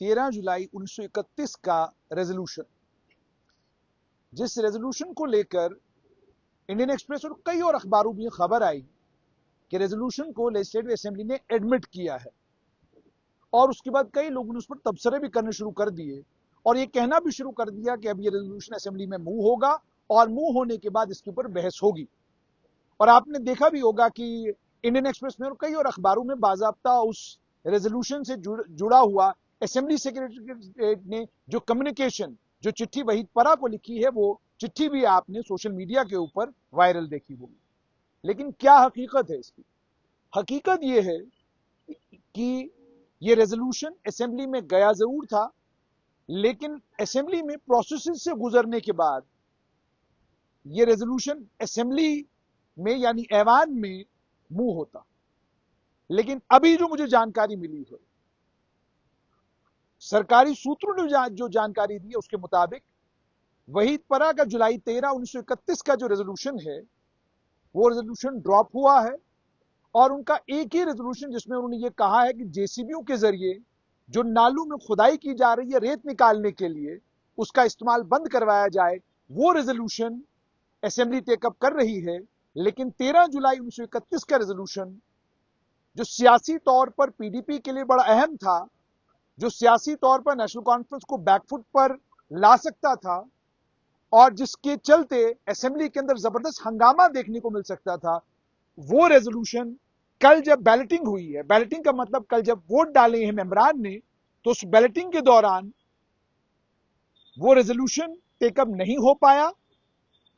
13 जुलाई 1931 का रेजोल्यूशन, जिस रेजोल्यूशन को लेकर इंडियन एक्सप्रेस और कई और अखबारों में खबर आई कि रेजोल्यूशन को लेजिस्लेटिव असेंबली ने एडमिट किया है, और उसके बाद कई लोगों ने उस पर तबसरे भी करने शुरू कर दिए और ये कहना भी शुरू कर दिया कि अब ये रेजोल्यूशन असेंबली में मूव होगा और मूव होने के बाद इसके ऊपर बहस होगी। और आपने देखा भी होगा कि इंडियन एक्सप्रेस में और कई और अखबारों में बाजाब्ता उस रेजोल्यूशन से जुड़ा हुआ असेंबली सेक्रेटरीट ने जो कम्युनिकेशन, जो चिट्ठी वहीद परा को लिखी है, वो चिट्ठी भी आपने सोशल मीडिया के ऊपर वायरल देखी होगी। लेकिन क्या हकीकत है इसकी? हकीकत ये है कि ये रेजोल्यूशन असेंबली में गया जरूर था, लेकिन असेंबली में प्रोसेस से गुजरने के बाद ये रेजोल्यूशन असेंबली में यानी ऐवान में मूव होता। लेकिन अभी जो मुझे जानकारी मिली है, सरकारी सूत्रों ने जो जानकारी दी है उसके मुताबिक वहीद परा का जुलाई 13, 1931 का जो रेजोल्यूशन है वो रेजोल्यूशन ड्रॉप हुआ है, और उनका एक ही रेजोल्यूशन जिसमें उन्होंने ये कहा है कि जेसीबीओ के जरिए जो नालों में खुदाई की जा रही है रेत निकालने के लिए, उसका इस्तेमाल बंद करवाया जाए, वो रेजोल्यूशन असेंबली टेकअप कर रही है। लेकिन 13 जुलाई 1931 का रेजोल्यूशन, जो सियासी तौर पर पीडीपी के लिए बड़ा अहम था, जो सियासी तौर पर नेशनल कॉन्फ्रेंस को बैकफुट पर ला सकता था और जिसके चलते असेंबली के अंदर जबरदस्त हंगामा देखने को मिल सकता था, वो रेजोल्यूशन कल जब बैलेटिंग हुई है, बैलेटिंग का मतलब कल जब वोट डाले हैं मेंबरान ने, तो उस बैलेटिंग के दौरान वो रेजोल्यूशन टेकअप नहीं हो पाया।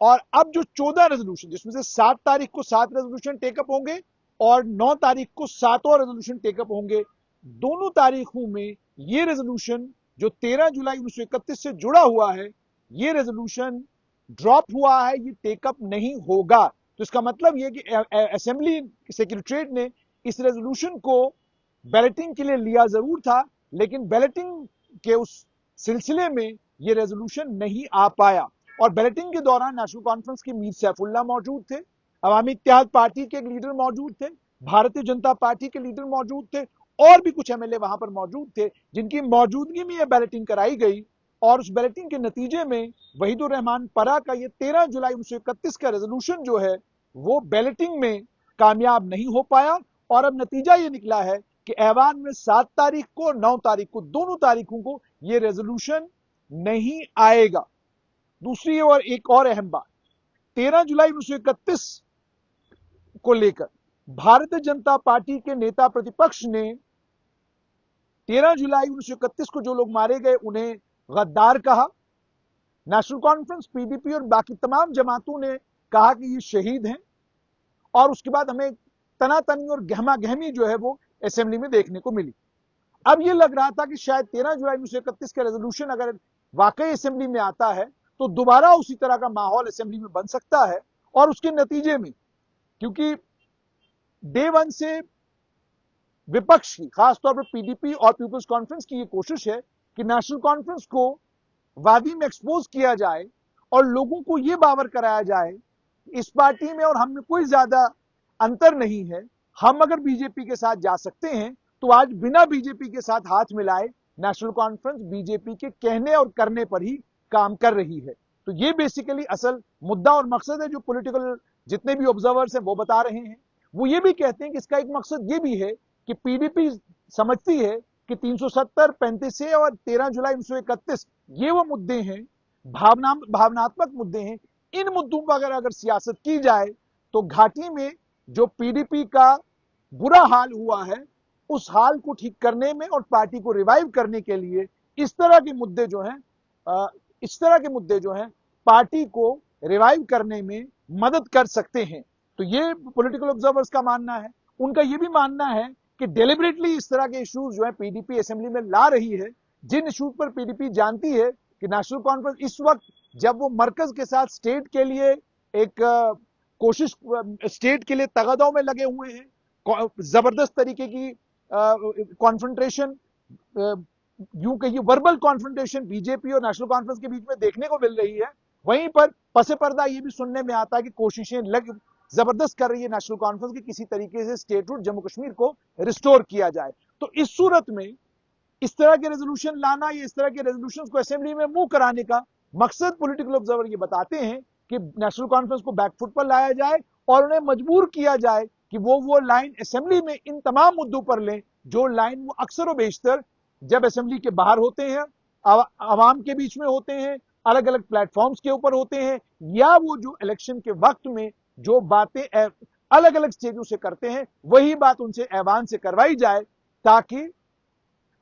और अब जो 14 रेजोल्यूशन, जिसमें से 7 तारीख को 7 रेजोल्यूशन टेकअप होंगे और 9 तारीख को 7 और रेजोल्यूशन टेकअप होंगे, दोनों तारीखों में ये रेजोल्यूशन जो 13 जुलाई 1931 से जुड़ा हुआ है, ये रेजोल्यूशन ड्रॉप हुआ है, ये टेकअप नहीं होगा। तो इसका मतलब यह कि असेंबली सेक्रेटरीट ने इस रेजोल्यूशन को बैलेटिंग के लिए लिया जरूर था, लेकिन बैलेटिंग के उस सिलसिले में यह रेजोल्यूशन नहीं आ पाया। और बैलेटिंग के दौरान नेशनल कॉन्फ्रेंस के मीर सैफुल्लाह मौजूद थे, अवामी इत्तेहाद पार्टी के एक लीडर मौजूद थे, भारतीय जनता पार्टी के लीडर मौजूद थे, और भी कुछ एमएलए वहां पर मौजूद थे, जिनकी मौजूदगी में यह बैलेटिंग कराई गई। और उस बैलेटिंग के नतीजे में वहीदुर रहमान परा का ये 13 जुलाई 1931 का रेजोल्यूशन जो है वो बैलेटिंग में कामयाब नहीं हो पाया। और अब नतीजा ये निकला है कि ऐवान में 7 तारीख को, 9 तारीख को, दोनों तारीखों को ये रेजोल्यूशन नहीं आएगा। दूसरी और एक और अहम बात, 13 जुलाई 1931 को लेकर भारतीय जनता पार्टी के नेता प्रतिपक्ष ने 13 जुलाई 1931 को जो लोग मारे गए उन्हें गद्दार कहा। नेशनल कॉन्फ्रेंस, पीडीपी और बाकी तमाम जमातों ने कहा कि ये शहीद हैं, और उसके बाद हमें तनातनी और गहमा गहमी जो है वो असेंबली में देखने को मिली। अब ये लग रहा था कि शायद 13 जुलाई 1931 का रेजोल्यूशन अगर वाकई असेंबली में आता है तो दोबारा उसी तरह का माहौल असेंबली में बन सकता है। और उसके नतीजे में, क्योंकि डे वन से विपक्ष की, खासतौर पर पीडीपी और पीपल्स कॉन्फ्रेंस की ये कोशिश है कि नेशनल कॉन्फ्रेंस को वादी में एक्सपोज किया जाए और लोगों को यह बावर कराया जाए इस पार्टी में और हम में कोई ज्यादा अंतर नहीं है, हम अगर बीजेपी के साथ जा सकते हैं तो आज बिना बीजेपी के साथ हाथ मिलाए नेशनल कॉन्फ्रेंस बीजेपी के कहने और करने पर ही काम कर रही है। तो ये बेसिकली असल मुद्दा और मकसद है जो पॉलिटिकल जितने भी ऑब्जर्वर्स हैं वो बता रहे हैं। वो ये भी कहते हैं कि इसका एक मकसद ये भी है कि पीडीपी समझती है कि 370, 35 और 13 जुलाई 1931 ये वो मुद्दे हैं, भावनात्मक मुद्दे हैं। इन मुद्दों पर अगर सियासत की जाए तो घाटी में जो पीडीपी का बुरा हाल हुआ है उस हाल को ठीक करने में और पार्टी को रिवाइव करने के लिए इस तरह के मुद्दे जो हैं पार्टी को रिवाइव करने में मदद कर सकते हैं। तो ये पॉलिटिकल ऑब्जर्वर्स का मानना है। उनका ये भी मानना है कि डेलिबरेटली इस तरह के इश्यूज जो है पीडीपी असेंबली में ला रही है, जिन इश्यूज पर पीडीपी जानती है कि नेशनल कॉन्फ्रेंस इस वक्त जब वो मरकज के साथ स्टेट के लिए एक कोशिश, स्टेट के लिए तगादों में लगे हुए हैं, जबरदस्त तरीके की कॉन्फ्रंटेशन, यूं कहिए वर्बल कॉन्फ्रंटेशन बीजेपी और नेशनल कॉन्फ्रेंस के बीच में देखने को मिल रही है। वहीं पर पसे पर्दा ये भी सुनने में आता है कि कोशिशें जबरदस्त कर रही है नेशनल कॉन्फ्रेंस की किसी तरीके से स्टेटहुड जम्मू कश्मीर को रिस्टोर किया जाए। तो इस सूरत में इस तरह के रेजोल्यूशन लाना या इस तरह के रेजोल्यूशन को असेंबली में मूव कराने का मकसद पॉलिटिकल ऑब्जर्वर ये बताते हैं कि नेशनल कॉन्फ्रेंस को बैकफुट पर लाया जाए और उन्हें मजबूर किया जाए कि वो लाइन असेंबली में इन तमाम मुद्दों पर लें जो लाइन वो अक्सर व बेशतर जब असेंबली के बाहर होते हैं, आवाम के बीच में होते हैं, अलग अलग प्लेटफॉर्म्स के ऊपर होते हैं, या वो जो इलेक्शन के वक्त में जो बातें अलग अलग स्टेजों से करते हैं वही बात उनसे ऐवान से करवाई जाए, ताकि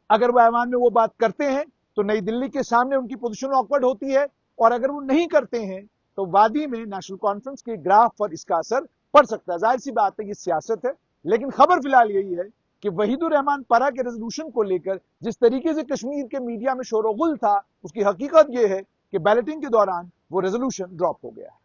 अगर वो ऐवान में वो बात करते हैं तो नई दिल्ली के सामने उनकी पोजीशन ऑकवर्ड होती है, और अगर वो नहीं करते हैं तो वादी में नेशनल कॉन्फ्रेंस के ग्राफ पर इसका असर पड़ सकता है। जाहिर सी बात है, ये सियासत है, लेकिन खबर फिलहाल यही है कि वहीदुर रहमान परा के रेजोल्यूशन को लेकर जिस तरीके से कश्मीर के मीडिया में शोरगुल था, उसकी हकीकत यह है कि बैलेटिंग के दौरान वो रेजोल्यूशन ड्रॉप हो गया है।